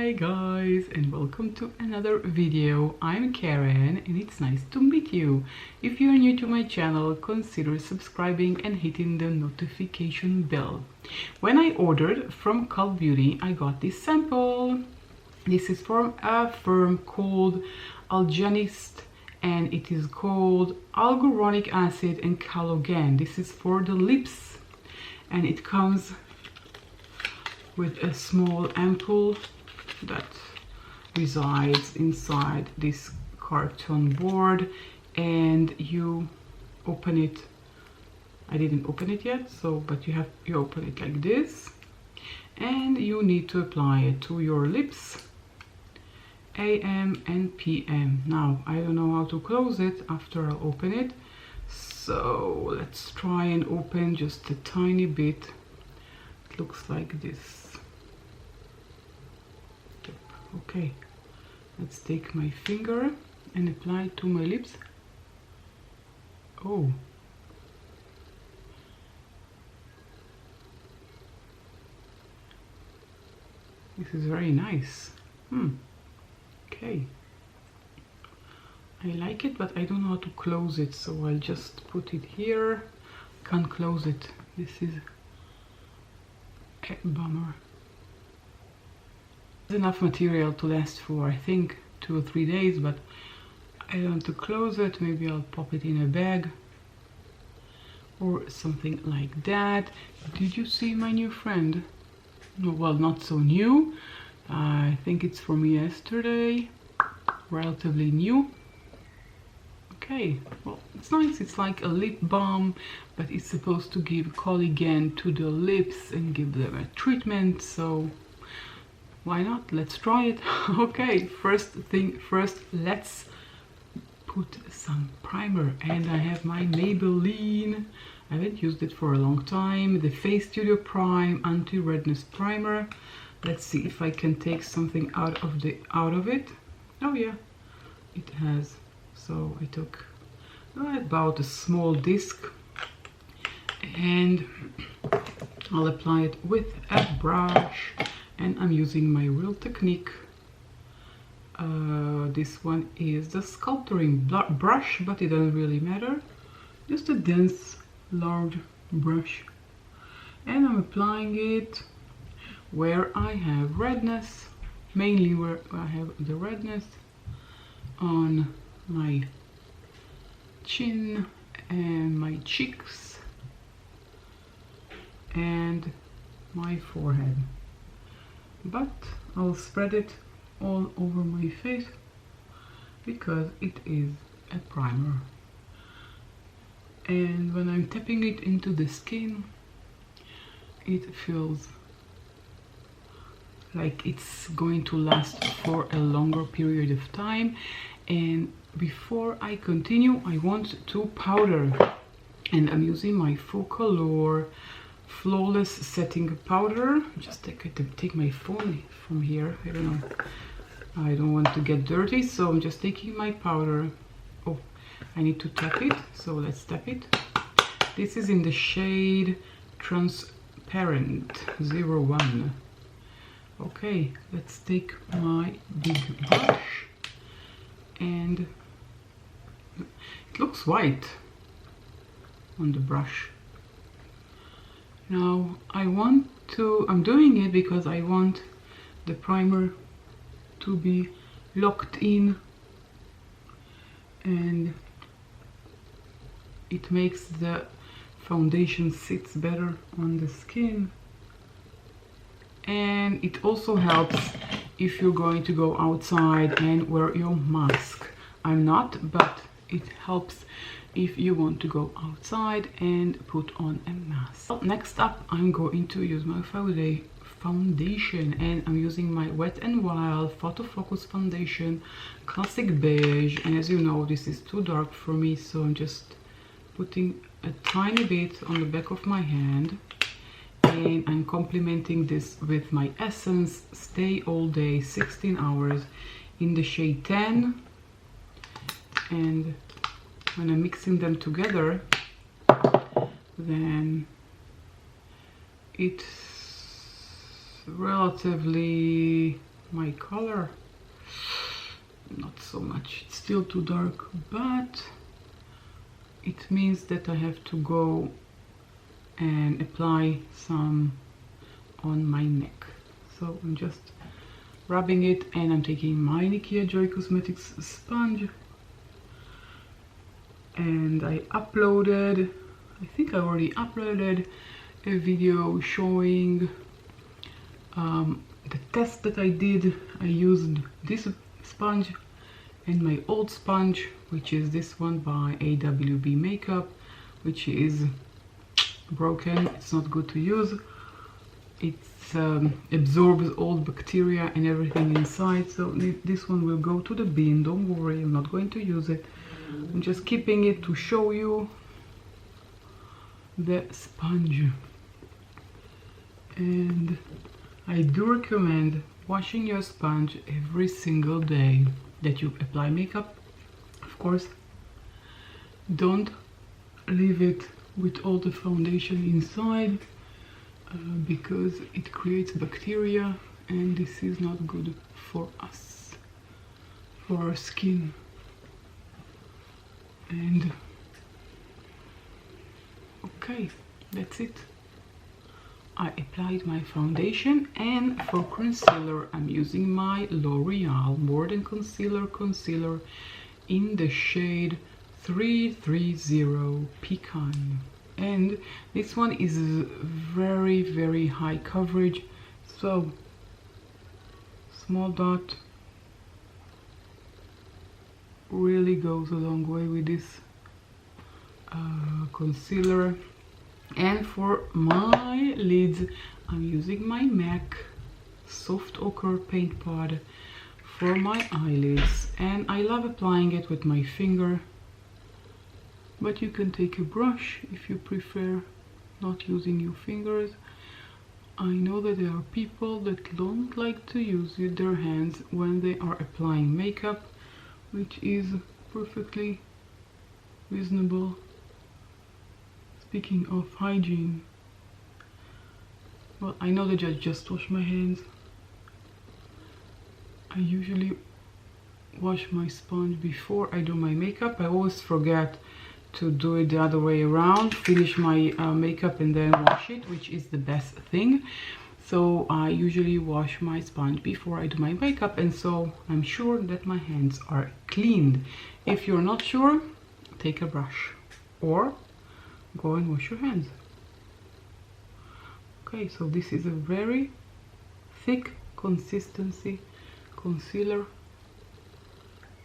Hi guys, and welcome to another video. I'm Karen and it's nice to meet you. If you're new to my channel, consider subscribing and hitting the notification bell. When I ordered from Cult Beauty, I got this sample. This is from a firm called Algenist and it is called hyaluronic acid and collagen. This is for the lips and it comes with a small ampoule that resides inside this carton board, and you open it. I didn't open it yet, but you open it like this, and you need to apply it to your lips, AM and PM. Now I don't know how to close it after I open it, so let's try and open just a tiny bit. It looks like this. Okay, let's take my finger and apply it to my lips. Oh, this is very nice. Okay, I like it, but I don't know how to close it, so I'll just put it here. Can't close it. This is a bummer. Enough material to last for I think 2 or 3 days, but I don't want to close it. Maybe I'll pop it in a bag or something like that. Did you see my new friend? Well, not so new. I think it's from yesterday, relatively new. Okay, well, it's nice. It's like a lip balm, but it's supposed to give collagen to the lips and give them a treatment, so why not? Let's try it. Okay, first thing first, let's put some primer, and I have my Maybelline. I haven't used it for a long time. The Face Studio Prime Anti-Redness Primer. Let's see if I can take something out of it. Oh yeah, it has. So I took about a small disc, and I'll apply it with a brush. And I'm using my Real Technique. This one is the sculpturing brush, but it doesn't really matter. Just a dense, large brush. And I'm applying it where I have redness, mainly where I have the redness, on my chin and my cheeks and my forehead. But I'll spread it all over my face because it is a primer, and when I'm tapping it into the skin, it feels like it's going to last for a longer period of time. And before I continue, I want to powder, and I'm using my FOCALLURE Flawless Setting Powder. Just take my phone from here. I don't know, I don't want to get dirty, so I'm just taking my powder. Oh, I need to tap it, so let's tap it. This is in the shade Transparent 01. Okay, let's take my big brush, and it looks white on the brush. Now I'm doing it because I want the primer to be locked in, and it makes the foundation sits better on the skin, and it also helps if you're going to go outside and wear your mask. I'm not, but it helps if you want to go outside and put on a mask. Well, next up, I'm going to use my foundation, and I'm using my Wet n Wild Photo Focus Foundation Classic Beige, and as you know, this is too dark for me, so I'm just putting a tiny bit on the back of my hand, and I'm complementing this with my Essence Stay All Day 16 Hours in the shade 10. And when I'm mixing them together, then it's relatively my color. Not so much, it's still too dark, but it means that I have to go and apply some on my neck. So I'm just rubbing it, and I'm taking my Nikia Joy Cosmetics sponge, and I think I already uploaded a video showing the test that I did. I used this sponge and my old sponge, which is this one by AWB Makeup, which is broken. It's not good to use. It absorbs all bacteria and everything inside, so this one will go to the bin. Don't worry, I'm not going to use it. I'm just keeping it to show you the sponge. And I do recommend washing your sponge every single day that you apply makeup. Of course, don't leave it with all the foundation inside, because it creates bacteria, and this is not good for us, for our skin. And okay, that's it. I applied my foundation, and for concealer I'm using my L'Oreal More Than Concealer in the shade 330 Pecan. And this one is very high coverage, so small dot really goes a long way with this concealer. And for my lids I'm using my MAC Soft Ochre Paint Pot for my eyelids, and I love applying it with my finger, but you can take a brush if you prefer not using your fingers. I know that there are people that don't like to use their hands when they are applying makeup, which is perfectly reasonable. Speaking of hygiene, well, I know that I just wash my hands. I usually wash my sponge before I do my makeup. I always forget to do it the other way around, finish my makeup and then wash it, which is the best thing. So I usually wash my sponge before I do my makeup, and so I'm sure that my hands are cleaned. If you're not sure, take a brush or go and wash your hands. Okay, so this is a very thick consistency concealer,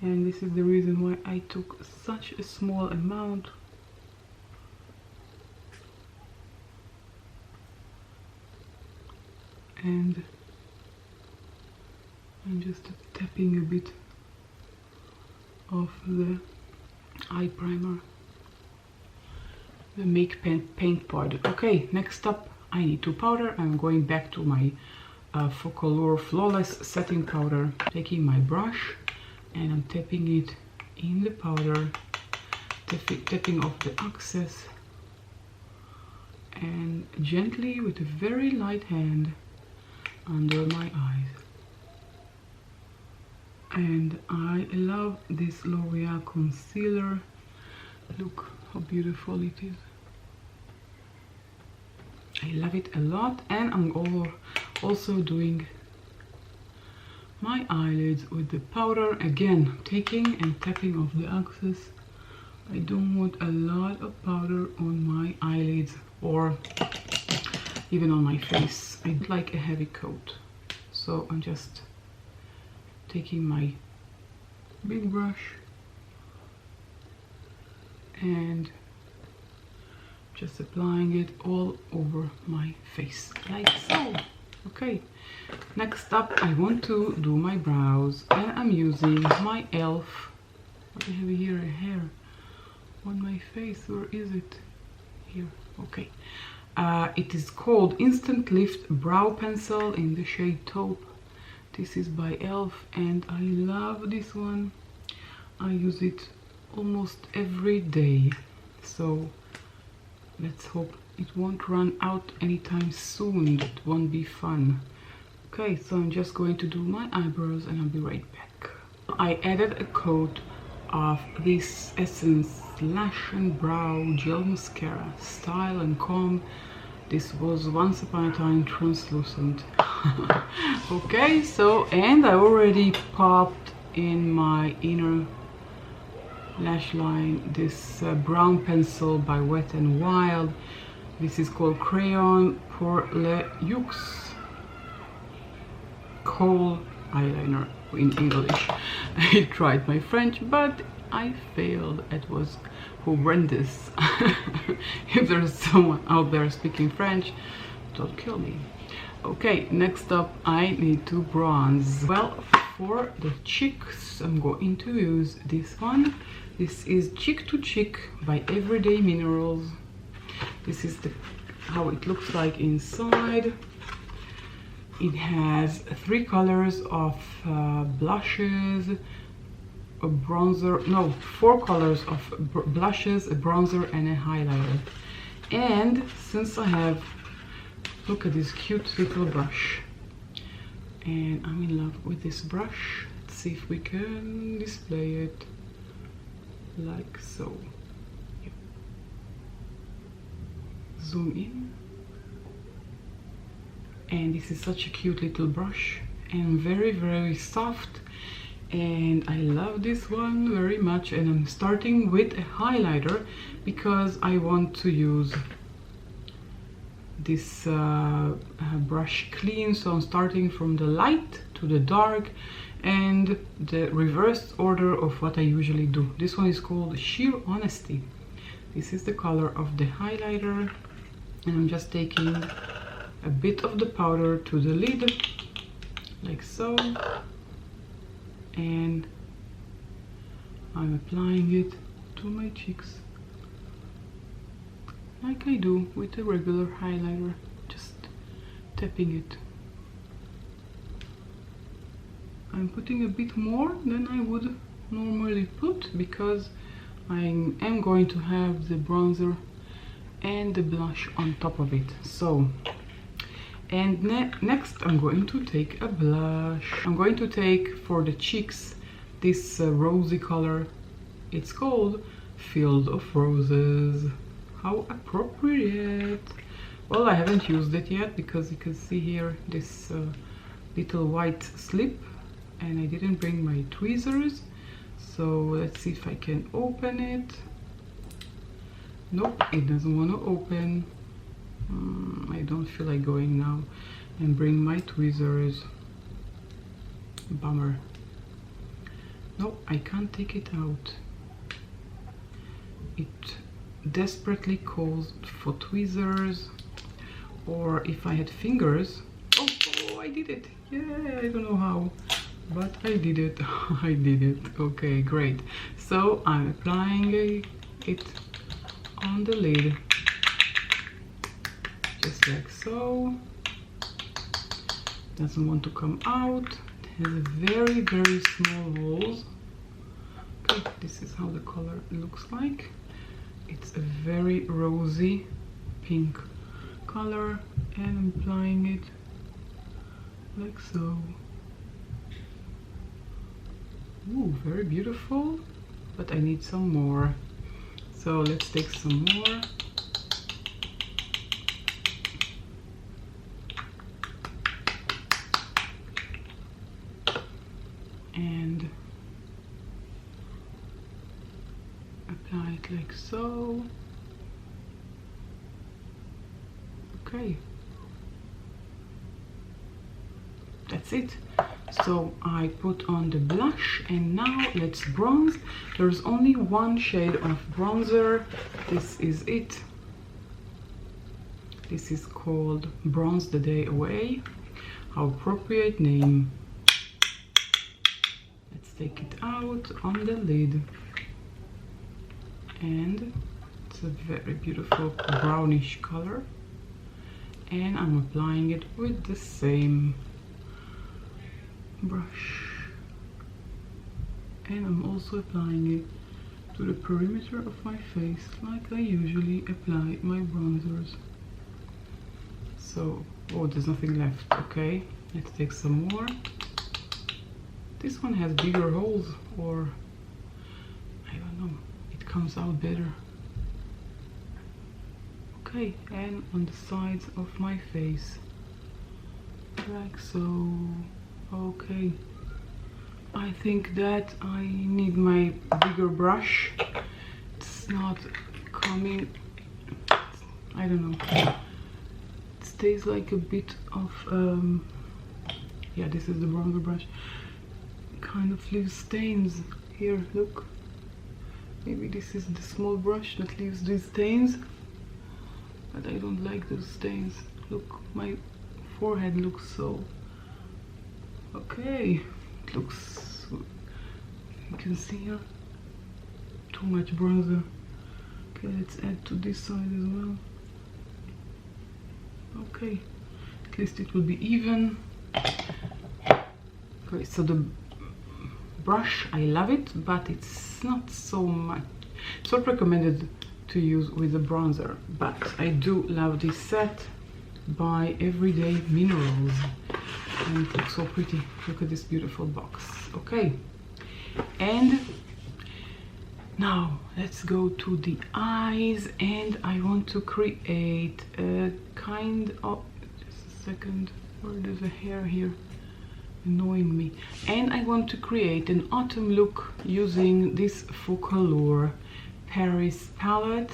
and this is the reason why I took such a small amount. And I'm just tapping a bit of the eye primer, the Make Paint Pot. Okay, next up I need to powder. I'm going back to my FOCALLURE Flawless Setting Powder, taking my brush and I'm tapping it in the powder, tapping off the excess, and gently with a very light hand under my eyes. And I love this L'Oreal concealer. Look how beautiful it is. I love it a lot. And I'm also doing my eyelids with the powder, again taking and tapping off the excess. I don't want a lot of powder on my eyelids or even on my face. I like a heavy coat, so I'm just taking my big brush and just applying it all over my face, like so. Okay, next up I want to do my brows, and I'm using my e.l.f. I have here a hair on my face. Where is it? Here. Okay. It is called Instant Lift Brow Pencil in the shade Taupe. This is by e.l.f. and I love this one. I use it almost every day, so let's hope it won't run out anytime soon. That won't be fun, Okay, so I'm just going to do my eyebrows and I'll be right back. I added a coat of this Essence Lash and Brow Gel Mascara, Style and Calm. This was Once Upon a Time translucent. Okay, so, and I already popped in my inner lash line this brown pencil by Wet n Wild. This is called Crayon pour le Luxe Kohl eyeliner in English. I tried my French, but I failed. It was horrendous. If there's someone out there speaking French, don't kill me. Okay, next up I need to bronze. Well, for the cheeks I'm going to use this one. This is Cheek to Cheek by Everyday Minerals. This is how it looks like inside. It has 3 colors of blushes, a bronzer, no, 4 colors of blushes, a bronzer and a highlighter. And since I have, look at this cute little brush, and I'm in love with this brush. Let's see if we can display it like so. Zoom in. And this is such a cute little brush and very soft, and I love this one very much. And I'm starting with a highlighter because I want to use this brush clean, so I'm starting from the light to the dark and the reverse order of what I usually do. This one is called Sheer Honesty. This is the color of the highlighter, and I'm just taking a bit of the powder to the lid like so, and I'm applying it to my cheeks like I do with a regular highlighter, just tapping it. I'm putting a bit more than I would normally put because I am going to have the bronzer and the blush on top of it. So, and next I'm going to take a blush. I'm going to take for the cheeks this rosy color. It's called Field of Roses. How appropriate. Well, I haven't used it yet because you can see here this little white slip, and I didn't bring my tweezers. So let's see if I can open it. Nope, it doesn't want to open. I don't feel like going now and bring my tweezers. Bummer. No, I can't take it out. It desperately calls for tweezers, or if I had fingers. Oh, I did it. Yeah, I don't know how, but I did it. I did it. Okay, great. So I'm applying it on the lid just like so. Doesn't want to come out. It has very small holes. Okay, this is how the color looks like. It's a very rosy pink color, and I'm applying it like so. Ooh, very beautiful, but I need some more. So let's take some more. And apply it like so. Okay, that's it. So I put on the blush, and now let's bronze. There's only one shade of bronzer. This is it. This is called Bronze the Day Away. How appropriate name. Let's take it out on the lid, and it's a very beautiful brownish color, and I'm applying it with the same brush, and I'm also applying it to the perimeter of my face like I usually apply my bronzers. So, oh, there's nothing left. Okay, Let's take some more. This one has bigger holes, or I don't know, it comes out better. Okay, and on the sides of my face, like so. Okay, I think that I need my bigger brush. It's not coming, I don't know, it stays like a bit of yeah, this is the bronzer brush, kind of leaves stains here. Look, maybe this is the small brush that leaves these stains, but I don't like those stains. Look, my forehead looks so okay. It looks, you can see here, too much bronzer. Okay, let's add to this side as well. Okay, at least it will be even. Okay, so the brush, I love it, but it's not so much, it's not recommended to use with the bronzer, but I do love this set by Everyday Minerals, and it looks so pretty. Look at this beautiful box. Okay, and now let's go to the eyes, and I want to create a kind of, just a second, where there's a hair here annoying me, and I want to create an autumn look using this FOCALLURE Paris palette.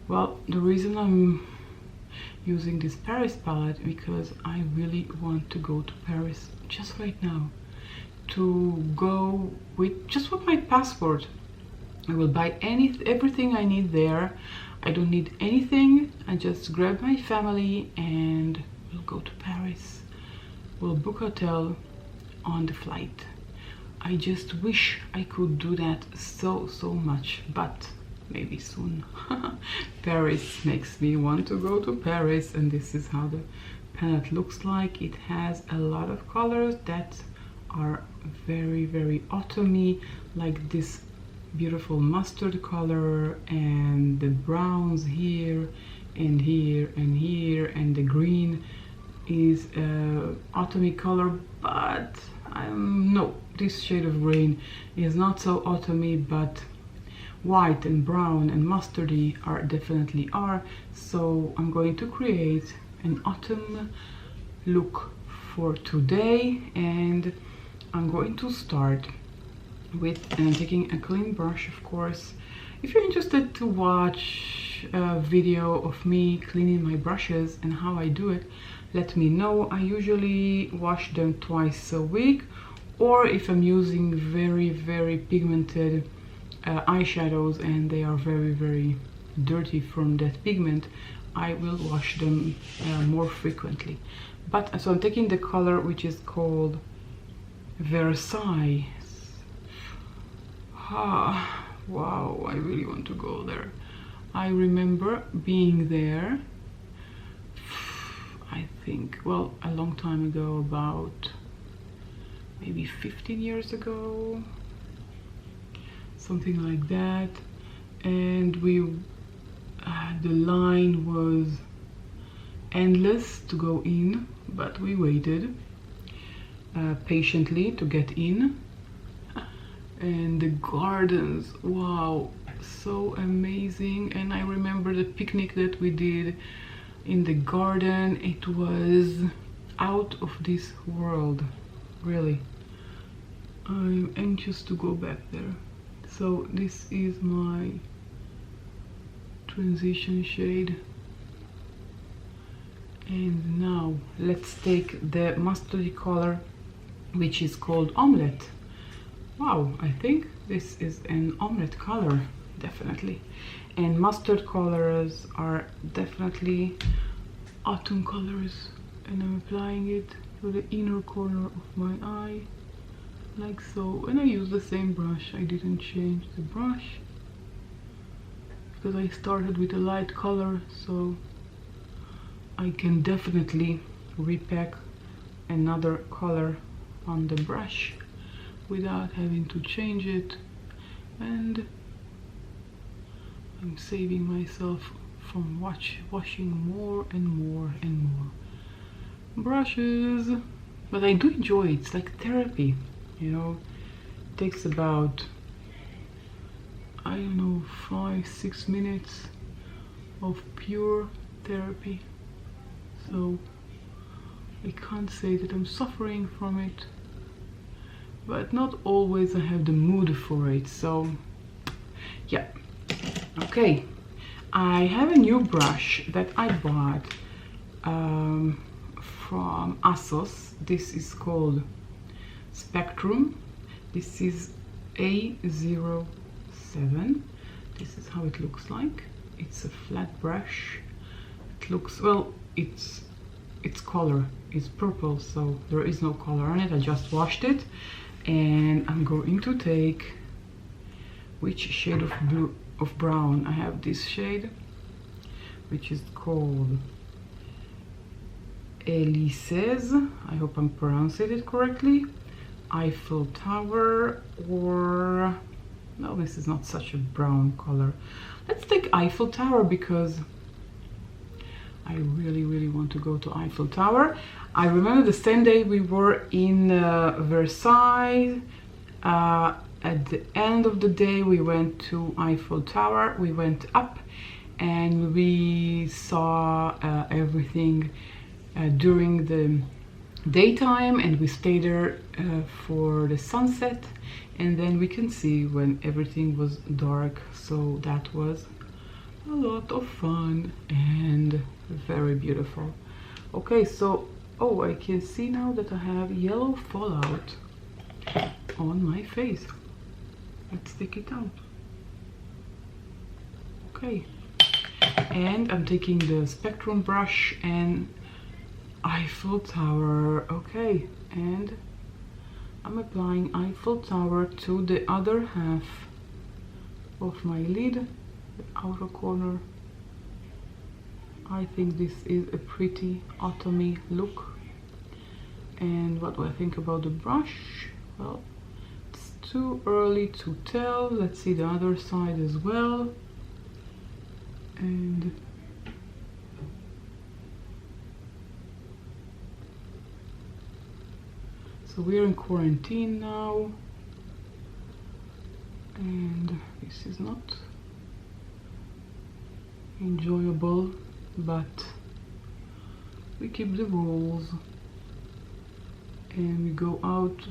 Well, the reason I'm using this Paris palette because I really want to go to Paris just right now, to go with just with my passport. I will buy everything I need there. I don't need anything. I just grab my family and we'll go to Paris. We'll book a hotel on the flight. I just wish I could do that so much, but maybe soon. Paris makes me want to go to Paris, and this is how the palette looks like. It has a lot of colors that are very autumny, like this beautiful mustard color, and the browns here and here and here, and the green is autumny color, but no, this shade of green is not so autumny, but white and brown and mustardy are definitely are. So I'm going to create an autumn look for today, and I'm going to start with taking a clean brush, of course. If you're interested to watch a video of me cleaning my brushes and how I do it, let me know. I usually wash them twice a week, or if I'm using very pigmented eyeshadows and they are very dirty from that pigment, I will wash them more frequently. But so I'm taking the color which is called Versailles. Ah, wow, I really want to go there. I remember being there, I think, well, a long time ago, about maybe 15 years ago, something like that, and the line was endless to go in, but we waited patiently to get in. And the gardens, wow, so amazing. And I remember the picnic that we did in the garden. It was out of this world, really. I'm anxious to go back there. So this is my transition shade, and now let's take the mustardy color, which is called Omelette. Wow, I think this is an omelette color, definitely. And mustard colors are definitely autumn colors, and I'm applying it to the inner corner of my eye, like so. And I use the same brush. I didn't change the brush because I started with a light color, so I can definitely repack another color on the brush without having to change it, and I'm saving myself from washing more and more. brushes, but I do enjoy it. It's like therapy, you know. It takes about, I don't know, 5-6 minutes of pure therapy, so I can't say that I'm suffering from it, but not always I have the mood for it. So yeah, okay. I have a new brush that I bought from ASOS. This is called Spectrum. This is A07. This is how it looks like. It's a flat brush. It looks, well, its color is purple, so there is no color on it. I just washed it, and I'm going to take, which shade of blue, of brown? I have this shade, which is called EYESHADOW. I hope I'm pronouncing it correctly. Eiffel Tower, or no, this is not such a brown color. Let's take Eiffel Tower because I really want to go to Eiffel Tower. I remember the same day we were in Versailles. At the end of the day we went to Eiffel Tower. We went up and we saw everything during the daytime, and we stayed there for the sunset, and then we can see when everything was dark. So that was a lot of fun and very beautiful. Okay, so oh, I can see now that I have yellow fallout on my face. Let's take it out. Okay, and I'm taking the Spectrum brush and Eiffel Tower. Okay, and I'm applying Eiffel Tower to the other half of my lid, the outer corner. I think this is a pretty autumny look. And what do I think about the brush? Well, it's too early to tell. Let's see the other side as well. And so we're in quarantine now, and this is not enjoyable, but we keep the rules and we go out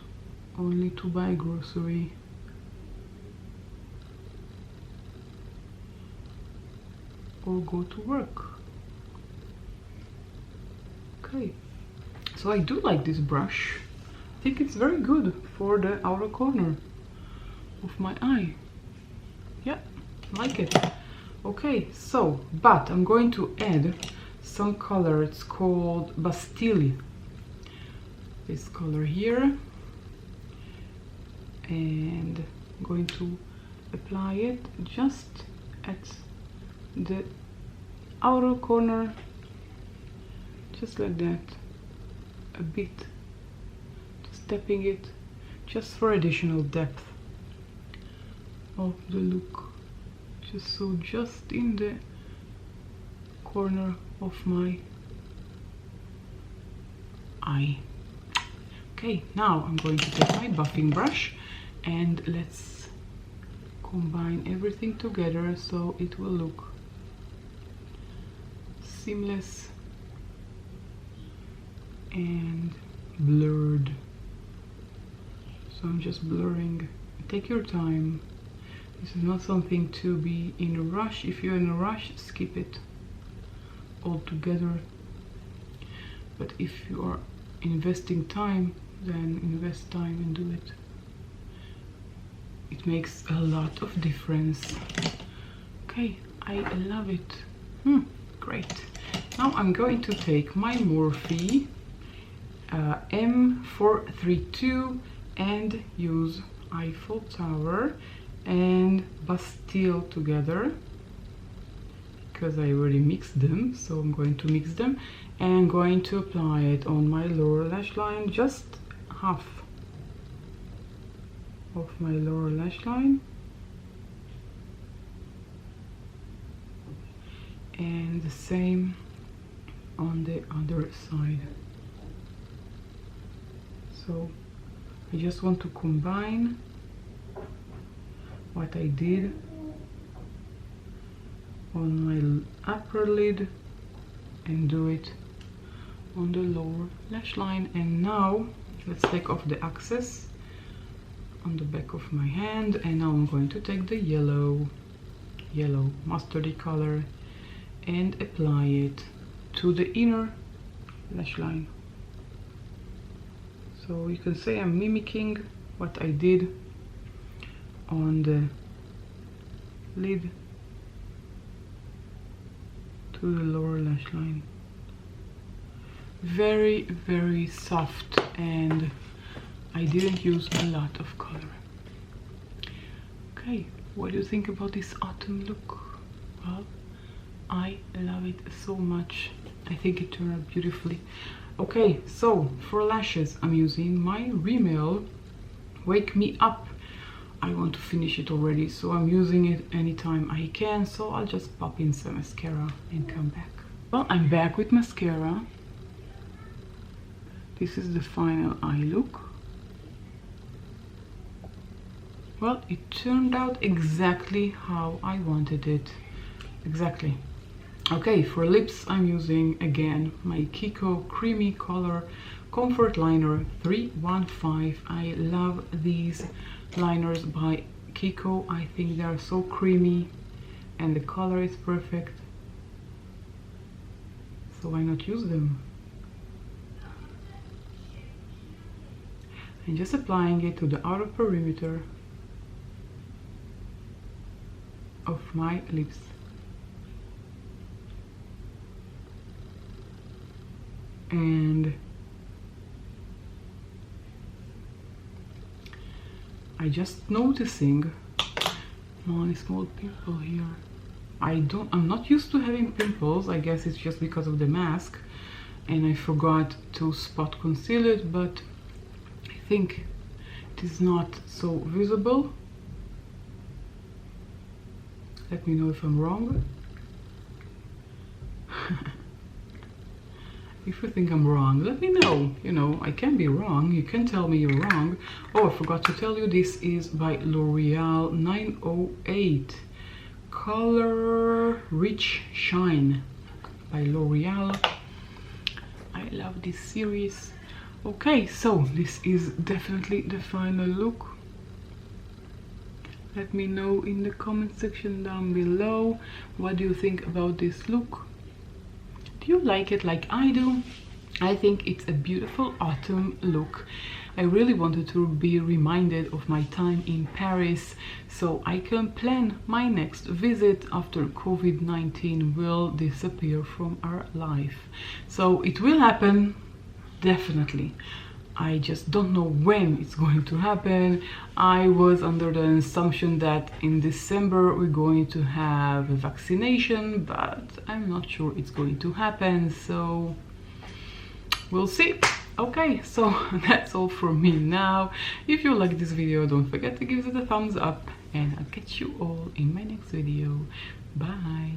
only to buy grocery. Or go to work. Okay, so I do like this brush. I think it's very good for the outer corner of my eye. Yeah, like it. Okay, so, but I'm going to add some color. It's called Bastille. This color here. And I'm going to apply it just at the outer corner, just like that, a bit, just tapping it, just for additional depth of the look, just in the corner of my eye. Okay, now I'm going to take my buffing brush and let's combine everything together so it will look seamless and blurred. So I'm just blurring. Take your time. This is not something to be in a rush. If you're in a rush, skip it altogether. But if you are investing time, then invest time and do it. It makes a lot of difference. Okay, I love it. Great. Now I'm going to take my Morphe M432 and use Eiffel Tower and Bastille together, because I already mixed them. So I'm going to mix them and I'm going to apply it on my lower lash line, just half of my lower lash line, and the same on the other side. So I just want to combine what I did on my upper lid and do it on the lower lash line. And now let's take off the excess on the back of my hand, and now I'm going to take the yellow mustardy color and apply it to the inner lash line. So you can say I'm mimicking what I did on the lid to the lower lash line. Very, very soft, and I didn't use a lot of color. Okay, what do you think about this autumn look? Well, I love it so much. I think it turned out beautifully. Okay, so for lashes I'm using my Rimmel Wake Me Up. I want to finish it already, so I'm using it anytime I can, so I'll just pop in some mascara and come back. Well, I'm back with mascara. This is the final eye look. Well, it turned out exactly how I wanted it. Exactly. Okay, for lips I'm using again my Kiko Creamy Color Comfort Liner 315. I love these liners by Kiko. I think they are so creamy and the color is perfect. So why not use them? And just applying it to the outer perimeter of my lips. And I just noticing one small pimple here. I'm not used to having pimples. I guess it's just because of the mask, and I forgot to spot conceal it, but I think it is not so visible. Let me know if I'm wrong. If you think I'm wrong, let me know. You know, I can be wrong. You can tell me you're wrong. Oh, I forgot to tell you, this is by L'Oreal 908. Color Rich Shine by L'Oreal. I love this series. Okay, so this is definitely the final look. Let me know in the comment section down below, what do you think about this look? Do you like it like I do? I think it's a beautiful autumn look. I really wanted to be reminded of my time in Paris, so I can plan my next visit after COVID-19 will disappear from our life. So it will happen, definitely. I just don't know when it's going to happen. I was under the assumption that in December we're going to have a vaccination, but I'm not sure it's going to happen, so we'll see. Okay, so that's all from me now. If you like this video, don't forget to give it a thumbs up, and I'll catch you all in my next video. Bye.